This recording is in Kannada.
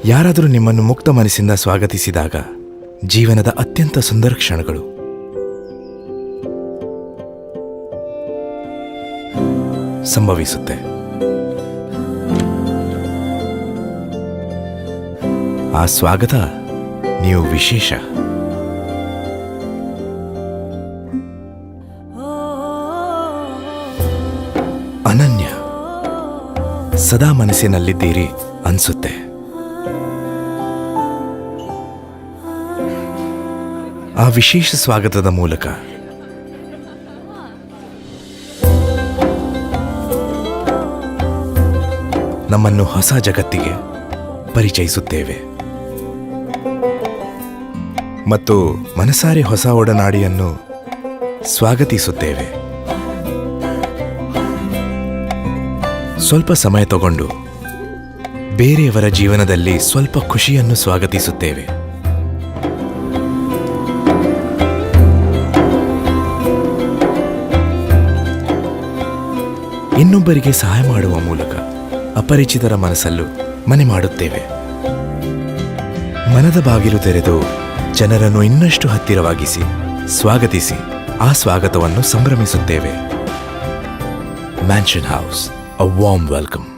ಯಾರಾದರೂ ನಿಮ್ಮನ್ನು ಮುಕ್ತ ಮನಸ್ಸಿಂದ ಸ್ವಾಗತಿಸಿದಾಗ ಜೀವನದ ಅತ್ಯಂತ ಸುಂದರ ಕ್ಷಣಗಳು ಸಂಭವಿಸುತ್ತೆ. ಆ ಸ್ವಾಗತ ನೀವು ವಿಶೇಷ. ಅನನ್ಯ, ಸದಾ ಮನಸ್ಸಿನಲ್ಲಿದ್ದೀರಿ ಅನ್ಸುತ್ತೆ. ಆ ವಿಶೇಷ ಸ್ವಾಗತದ ಮೂಲಕ ನಮ್ಮನ್ನು ಹೊಸ ಜಗತ್ತಿಗೆ ಪರಿಚಯಿಸುತ್ತೇವೆ ಮತ್ತು ಮನಸಾರೆ ಹೊಸ ಒಡನಾಡಿಯನ್ನು ಸ್ವಾಗತಿಸುತ್ತೇವೆ. ಸ್ವಲ್ಪ ಸಮಯ ತಗೊಂಡು ಬೇರೆಯವರ ಜೀವನದಲ್ಲಿ ಸ್ವಲ್ಪ ಖುಷಿಯನ್ನು ಸ್ವಾಗತಿಸುತ್ತೇವೆ. ಇನ್ನೊಬ್ಬರಿಗೆ ಸಹಾಯ ಮಾಡುವ ಮೂಲಕ ಅಪರಿಚಿತರ ಮನಸ್ಸಲ್ಲೂ ಮನೆ ಮಾಡುತ್ತೇವೆ. ಮನದ ಬಾಗಿಲು ತೆರೆದು ಜನರನ್ನು ಇನ್ನಷ್ಟು ಹತ್ತಿರವಾಗಿಸಿ ಸ್ವಾಗತಿಸಿ ಆ ಸ್ವಾಗತವನ್ನು ಸಂಭ್ರಮಿಸುತ್ತೇವೆ. Mansion house, a warm welcome.